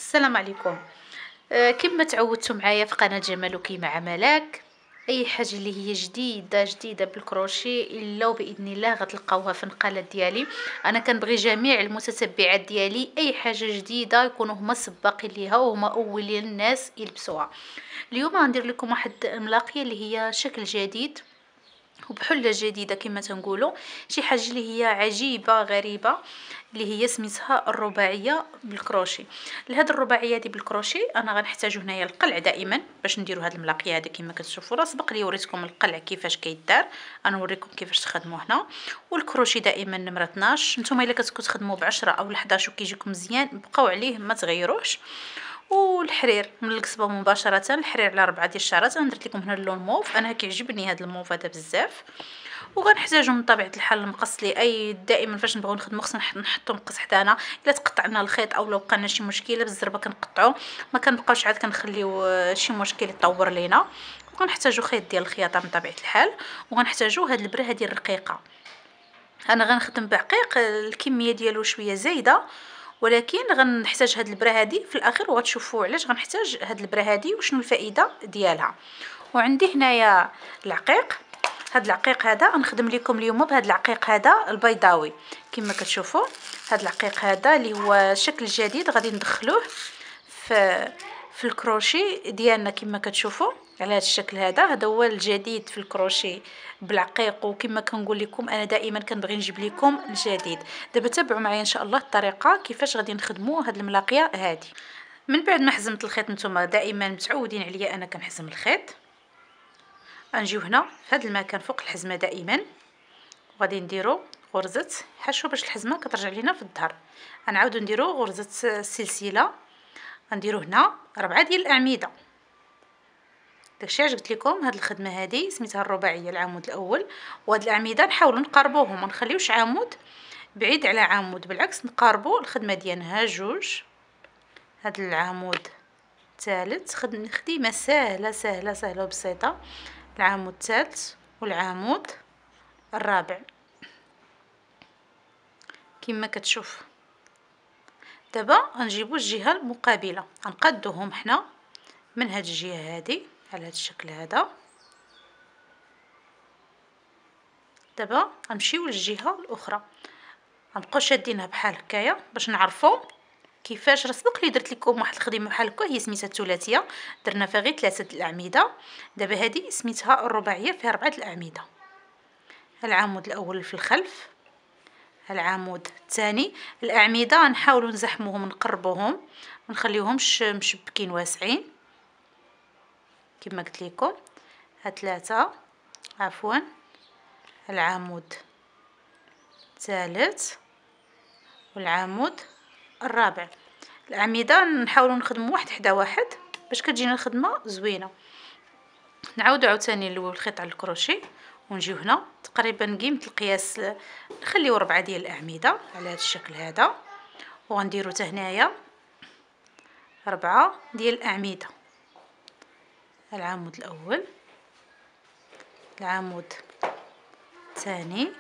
السلام عليكم. كما تعودتوا معايا في قناة جمالك مع ملاك. اي حاجه اللي هي جديده بالكروشي الا وباذن الله غتلقاوها في القناه ديالي. انا كنبغي جميع المتتبعات ديالي اي حاجه جديده يكونوا هما سباقين ليها وهما اولين الناس يلبسوها. اليوم غندير لكم واحد الملاقيه اللي هي شكل جديد وبحلة جديدة كما تنقولوا، شي حاجة اللي هي عجيبة غريبة، اللي هي سميتها الرباعية بالكروشي. لهاد الرباعية دي بالكروشي انا غنحتاجو هنايا القلع دائما باش نديرو هاد الملاقيه هذه. كما كتشوفوا راه سبق لي وريتكم القلع كيفاش كيدار، انا نوريكم كيفاش تخدموه هنا. والكروشي دائما نمره 12. نتوما الا كتكونوا تخدموا ب10 او 11 وكيجيكم مزيان بقاو عليه ما تغيروش. والحرير من القصبه مباشره، الحرير على 4 ديال الشعرات. انا درت لكم هنا اللون موف، انا كيعجبني هذا الموف هذا بزاف. وغنحتاجو من طبيعه الحال المقص لي اي دائما فاش نبغيو نخدمو خصنا نحطو مقص حدانا. الا تقطعنا الخيط او لو بقى شي مشكله بالزربه كنقطعو، ما كنبقاوش عاد كنخليو شي مشكل يطور لينا. وغنحتاجو خيط ديال الخياطه من طبيعه الحال، وغنحتاجو هاد البره هذه الرقيقه. انا غنخدم بعقيق، الكميه ديالو شويه زايده، ولكن غنحتاج هاد البره هذه في الاخر وغتشوفوا علاش غنحتاج هاد البره هذه وشنو الفائده ديالها. وعندي هنايا العقيق. هاد العقيق هذا غنخدم لكم اليوم بهاد العقيق هذا البيضاوي. كما كتشوفوا هاد العقيق هذا اللي هو شكل جديد غادي ندخلوه في الكروشي ديالنا. كما كتشوفوا على هذا الشكل هذا هو الجديد في الكروشي بالعقيق. وكما كنقول لكم انا دائما كنبغي نجيب لكم الجديد. دابا تابعوا معايا ان شاء الله الطريقه كيفاش غادي نخدموا هاد الملاقيه هذه. من بعد ما حزمت الخيط، نتوما دائما متعودين عليا انا كنحزم الخيط. غنجيو هنا في هذا المكان فوق الحزمه دائما، وغادي نديرو غرزه حشو باش الحزمه كترجع لينا في الظهر. غنعاودو نديرو غرزه السلسله. غنديرو هنا 4 ديال الاعمده. داكشي علاش قلت لكم هاد الخدمه هذه سميتها الرباعيه. العمود الاول وهاد الاعمده نحاولوا نقاربوهم، ما نخليوش عمود بعيد على عمود، بالعكس نقاربوا الخدمه ديالنا. جوج، هاد العمود الثالث، خدمه سهله وبسيطه. العمود الثالث والعمود الرابع كما كتشوف. دابا غنجيبو الجهه المقابله، غنقادوهم حنا من هاد الجهه هذه على هاد الشكل هذا. دابا غنمشيو للجهه الاخرى، غنبقاو شادينها بحال هكايا باش نعرفوا كيفاش. راه سبق لي درت لكم واحد الخدمه بحال هكا هي سميتها الثلاثيه، درنا فيها غير 3 الاعمده. دابا هذه سميتها الرباعيه فيها 4 الاعمده. العمود الاول في الخلف، العمود الثاني. الاعمده نحاولوا نزحموهم نقربوهم، ما نخليوهمش مشبكين واسعين كما قلت لكم. ها 3 عفوا، العمود الثالث والعمود الرابع. الاعمده نحاولوا نخدموا واحد حدا واحد باش كتجينا الخدمه زوينه. نعاودوا عاوتاني نلويو الخيط على الكروشي ونجيو هنا تقريبا قيمه القياس، نخليو 4 ديال الاعمده على هذا الشكل هذا. وغنديروا حتى هنايا 4 ديال الاعمده. العمود الاول، العمود الثاني،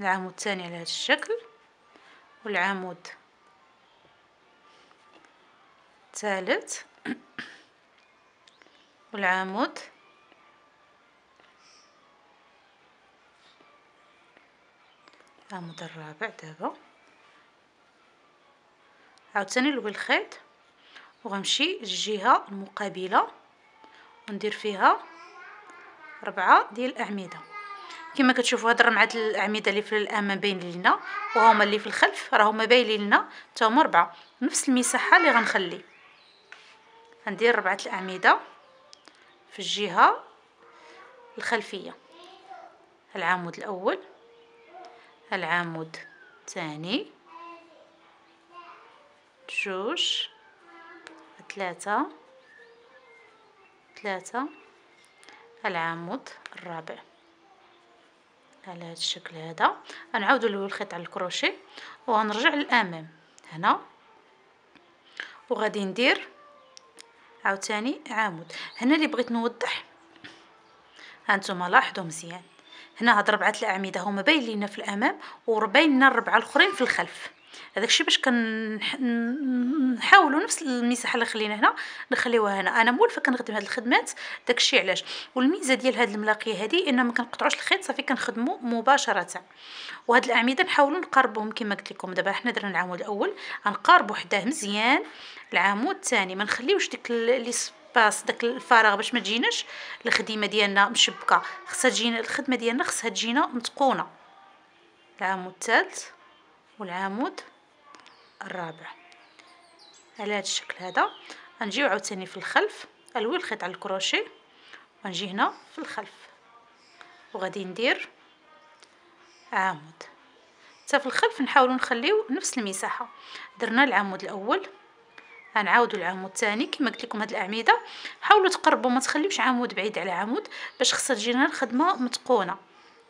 العمود الثاني على هذا الشكل، والعمود الثالث، والعمود الرابع. دابا عاوتاني نلوي الخيط وغنمشي للجهه المقابله وندير فيها 4 ديال الاعمده. كما كتشوفوا هاد 4 الاعمده اللي في الامام باينين لينا، وهما اللي في الخلف راهما باينين لنا حتى هما 4 نفس المساحه اللي غنخلي. غندير 4 الاعمده في الجهه الخلفيه. العمود الاول، العمود الثاني، جوج، 3، العمود الرابع على هذا الشكل هذا. غنعاودوا نلوي الخيط على الكروشي وغنرجع للامام هنا، وغادي ندير عاوتاني عمود. هنا اللي بغيت نوضح، هانتوما لاحظوا مزيان، هنا هاد 4 الاعمده هما باين لينا في الامام وباين لنا 4 الاخرين في الخلف. هذاك الشيء باش نحاولوا نفس المساحه اللي خلينا هنا نخليوها هنا. انا مولفه كنخدم هاد الخدمات، داك الشيء علاش. والميزه ديال هاد الملاقيه هذه ان ما كنقطعوش الخيط، صافي كنخدموا مباشره. وهاد الاعمده نحاولوا نقربوهم كما قلت لكم. دابا حنا درنا العمود الاول، غنقاربوا حداه مزيان العمود الثاني، ما نخليوش ديك لي سباس، داك الفراغ، باش ما تجيناش الخدمه ديالنا مشبكه. خصها تجينا الخدمه ديالنا خصها تجينا متقونه. العمود الثالث والعمود الرابع على هذا الشكل هذا. غنجيو عاوتاني في الخلف، الوي الخيط على الكروشيه، ونجي هنا في الخلف وغادي ندير عمود. حتى في الخلف نحاولوا نخليو نفس المساحه. درنا العمود الاول، غنعاودوا العمود الثاني. كما قلت لكم هاد الاعمده حاولوا تقربوا، ما تخليوش عمود بعيد على عمود باش خصها تجينا الخدمه متقونه.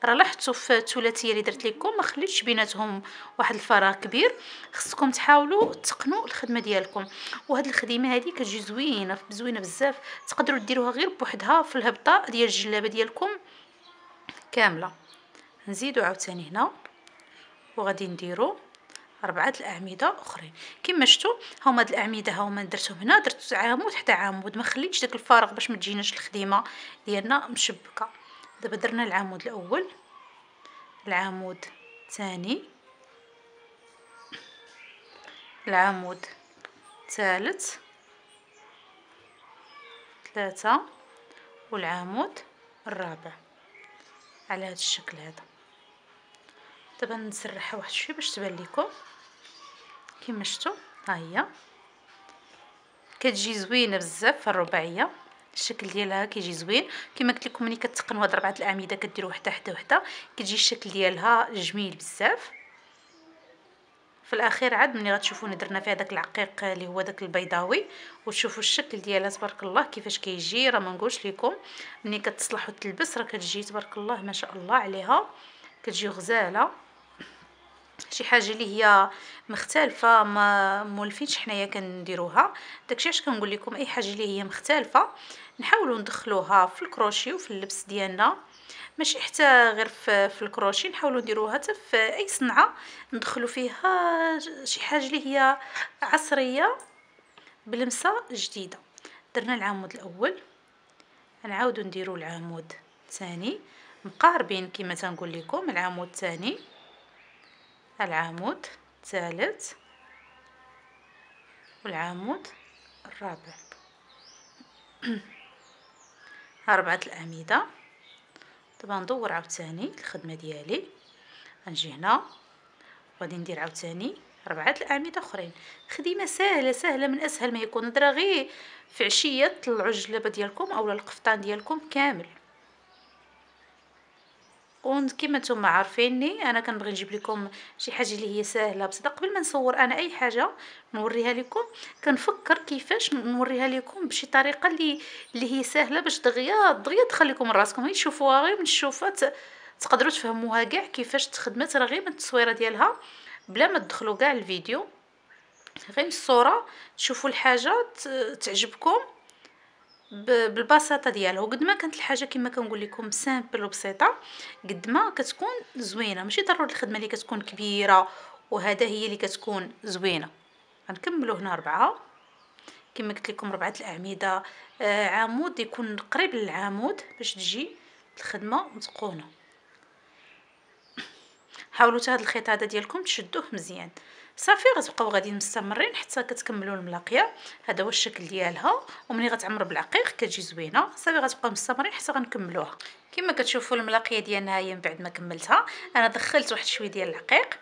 راه لاحظتوا في الثلاثيه اللي درت لكم ما خليتش بيناتهم واحد الفراغ كبير. خصكم تحاولوا تقنوا الخدمه ديالكم. وهاد الخدمه هذه كتجي زوينه بزاف. تقدروا ديروها غير بوحدها في الهبطه ديال الجلابه ديالكم كامله. نزيدوا عاوتاني هنا وغادي نديروا 4 الاعمده اخرين. كما شفتوا هما هاد الاعمده هما درتهم هنا، درت عمود حتى عمود، ما خليتش داك الفارغ باش ما تجيناش الخدمه ديالنا مشبكه. دابا درنا العمود الاول، العمود الثاني، العمود الثالث، 3 والعمود الرابع على هذا الشكل هذا. دابا نسرحها واحد شويه باش تبان لكم. كما شفتوا ها هي كتجي زوينه بزاف في الرباعيه. الشكل ديالها كيجي زوين. كما قلت لكم ملي كتقنوا هاد 4 الاعمده كديروا وحده كتجي الشكل ديالها جميل بزاف. في الاخير عاد ملي غتشوفوني درنا فيها داك العقيق اللي هو داك البيضاوي، وتشوفوا الشكل ديالها تبارك الله كيفاش كيجي. راه ما نقولش لكم ملي كتصلح وتلبس راه كتجي تبارك الله ما شاء الله عليها، كتجي غزاله. شي حاجه اللي هي مختلفه ما مولفينش حنايا كنديروها. داكشي علاش كنقول لكم اي حاجه اللي هي مختلفه نحاولوا ندخلوها في الكروشي وفي اللبس ديالنا، ماشي حتى غير في الكروشي، نحاولوا نديروها حتى في اي صنعه ندخلوا فيها شي حاجه اللي هي عصريه بلمسه جديده. درنا العمود الاول، نعاودوا نديروا العمود الثاني مقاربين كما تنقول لكم. العمود الثاني، العمود الثالث والعمود الرابع. 4 الاعمده. دابا ندور عاوتاني الخدمه ديالي، غنجي هنا وغادي ندير عاوتاني 4 الاعمده اخرين. خدمه سهله من اسهل ما يكون. نديرها غير في عشيه طلعوا الجلابه ديالكم اولا القفطان ديالكم كامل. كما نتوما عارفيني انا كنبغي نجيب لكم شي حاجه اللي هي سهله بصدق. قبل ما نصور انا اي حاجه نوريها لكم كنفكر كيفاش نوريها لكم بشي طريقه اللي هي سهله باش دغيا تخليكم من راسكم غير تشوفوها. غير من الشوفات تقدروا تفهموها كاع كيفاش تخدمت. راه غير من التصويره ديالها بلا ما تدخلوا كاع الفيديو، غير من الصوره تشوفوا الحاجه تعجبكم بالبساطه ديالها. وقد ما كانت الحاجه كما كنقول لكم سامبل وبسيطه قد ما كتكون زوينه. ماشي ضروري الخدمه اللي كتكون كبيره وهذا هي اللي كتكون زوينه. غنكملوا هنا 4 كما قلت لكم 4 الاعمده. عمود يكون قريب للعمود باش تجي الخدمه متقونه. حاولوا هذا الخيط هذا ديالكم تشدوه مزيان. صافي غتبقاو غاديين مستمرين حتى كتكملوا الملاقيه. هذا هو الشكل ديالها، ومني غتعمر بالعقيق كتجي زوينه. صافي غتبقاو مستمرين حتى غنكملوها. كما كتشوفوا الملاقيه ديالنا هي من بعد ما كملتها انا دخلت واحد شويه ديال العقيق.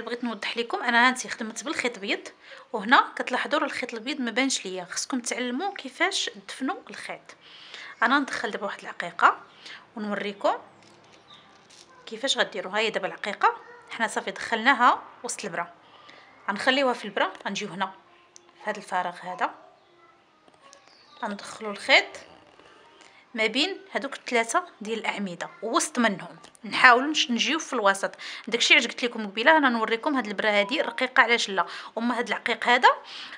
بغيت نوضح لكم انا هانتي خدمت بالخيط ابيض، وهنا كتلاحظوا الخيط الابيض ما بانش ليا. خصكم تعلموا كيفاش تدفنوا الخيط. انا ندخل دابا واحد العقيقه ونوريكم كيفاش غديروا. ها هي دابا العقيقه حنا صافي دخلناها وسط البرا. غنخليوها في البرا. غنجيو هنا في هذا الفراغ هذا غندخلوا الخيط ما بين هذوك الثلاثه ديال الاعمده ووسط منهم، نحاولوا نجيو في الوسط. داكشي علاش قلت لكم قبيله انا نوريكم هاد البره هذه رقيقه علاش لا. وما هاد العقيق هذا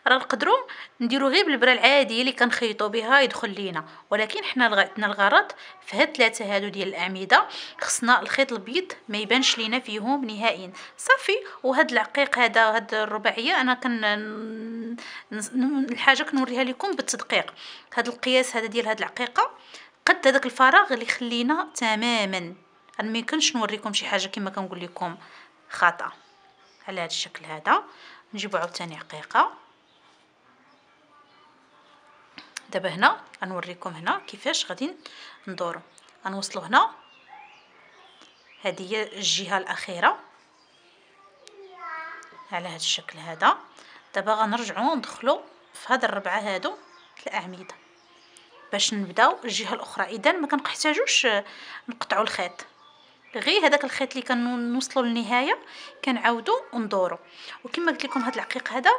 راه نقدروا نديرو غير بالبره العاديه اللي كنخيطوا بها يدخل لينا، ولكن حنا عندنا الغرض في هاد ثلاثه هادو ديال الاعمده خصنا الخيط الابيض ما يبانش لينا فيهم نهائيا صافي. وهاد العقيق هذا هاد الرباعيه انا الحاجه كنوريها لكم بالتدقيق. هاد القياس هذا ديال هاد العقيقه قد هذاك الفراغ اللي يخلينا تماما. انا ما يمكنش نوريكم شي حاجه كما كنقول لكم خطا على هذا الشكل هذا. نجيبو عاوتاني عقيقه. دابا هنا غنوريكم هنا كيفاش غادي ندورو. غنوصلوا هنا، هذه هي الجهه الاخيره على هذا الشكل هذا. دابا غنرجعوا ندخلوا في هاد الربعه هادو الاعمده باش نبداو الجهه الاخرى. اذا ما كنحتاجوش نقطعوا الخيط، غير هذاك الخيط اللي كنوصلوا للنهايه كنعاودوا وندوروا. وكما قلت لكم هذا العقيق هذا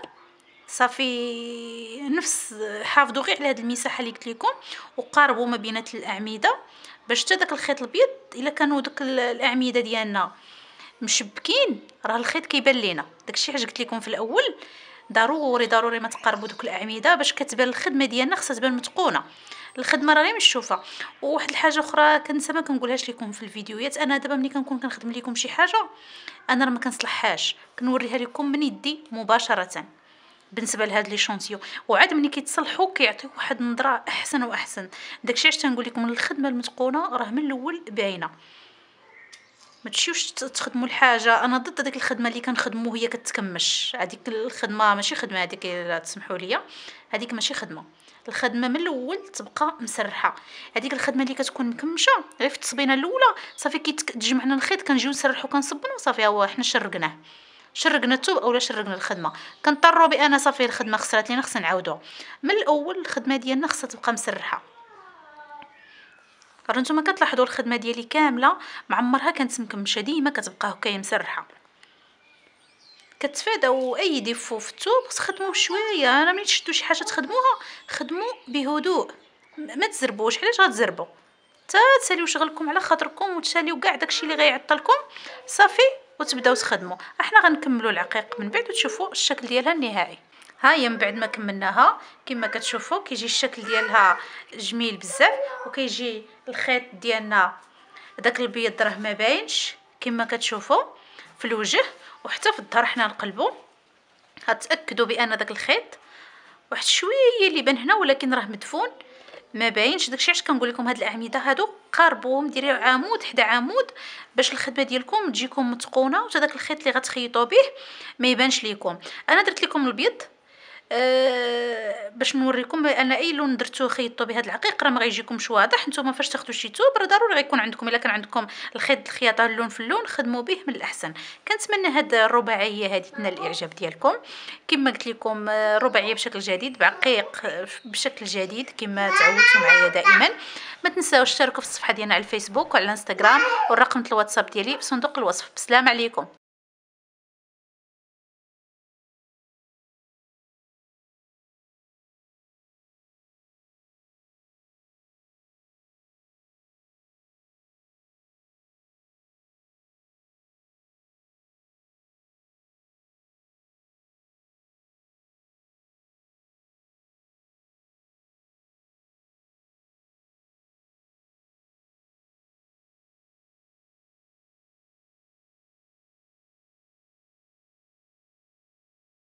صافي نفس، حافظوا غير على هذه المساحه اللي قلت لكم وقاربوا ما بينات الاعمده باش حتى داك الخيط الابيض الا كانوا داك الاعمده ديالنا مشبكين راه الخيط كيبان لينا. داكشي علاش قلت لكم في الاول ضروري ما تقربوا دوك الاعمده باش كتبان الخدمه ديالنا، خصها تبان متقونه. الخدمه راه غير مشوفه. وواحد الحاجه اخرى كنت ما كنقولهاش لكم في الفيديوهات، انا دابا ملي كنكون كنخدم لكم شي حاجه انا راه ما كنصلحهاش، كنوريها لكم من يدي مباشره بالنسبه لهاد لي شونتيو. وعاد ملي كيتصلحوا كيعطيو واحد النظره احسن واحسن. داكشي علاش تنقول لكم الخدمه المتقونه راه من الاول باينه. ما تمشيوش تخدموا الحاجه. انا ضد ديك الخدمه اللي كنخدموا هي كتكمش. هذيك الخدمه ماشي خدمه، هذيك تسمحوا لي هذيك ماشي خدمه. الخدمه من الاول تبقى مسرحه. هذيك الخدمه اللي كتكون مكمشه غير في التصبينه الاولى صافي تجمعنا الخيط كنجيو نسرحوا كنصبنوا صافي هو حنا شرقنا الثوب اولا شرقنا الخدمه، كنضطروا بان صافي الخدمه خسرات لينا خصنا نعاودوها من الاول. الخدمه ديالنا خصها تبقى مسرحه. راه نتوما كتلاحظوا الخدمه ديالي كامله ما عمرها كانت مكمشه، ديما كتبقى هكايا مسرحه. كتفاداو اي ديفو في الثوب، خدموا بشويه. انا ملي تشدوا شي حاجه تخدموها خدموا بهدوء، ما تزربوش. علاش غتزربوا؟ تساليو شغلكم على خاطركم وتساليو كاع داكشي اللي غيعطلكم صافي وتبداو تخدموا. احنا غنكملوا العقيق من بعد وتشوفوا الشكل ديالها النهائي. ها هي من بعد ما كملناها كما كتشوفوا كيجي الشكل ديالها جميل بزاف، وكيجي الخيط ديالنا داك البيض راه ما باينش كما كتشوفوا في الوجه وحتى في الظهر. حنا نقلبوا غتاكدوا بان داك الخيط واحد شويه اللي بان هنا ولكن راه مدفون ما باينش. داكشي علاش كنقول لكم هاد الاعمده هادو قاربوهم ديريو عمود حدا عمود باش الخدمه ديالكم تجيكم متقونه وتا داك الخيط اللي غتخيطوا به ما يبانش ليكم. انا درت لكم البيض باش نوريكم بان اي لون درتو خيطوا بهذا العقيق راه ما غيجيكمش واضح. نتوما فاش تاخذوا شي ثوب راه ضروري غيكون عندكم، الا كان عندكم الخيط الخياطه اللون في اللون خدموا به من الاحسن. كنتمنى هاد الرباعيه هذه تنال الاعجاب ديالكم. كما قلت لكم رباعيه بشكل جديد بعقيق بشكل جديد كما تعودتوا معايا دائما. ما تنساوش تشتركوا في الصفحه ديالنا على الفيسبوك وعلى الانستغرام والرقم الواتساب ديالي في صندوق الوصف. بسلام عليكم.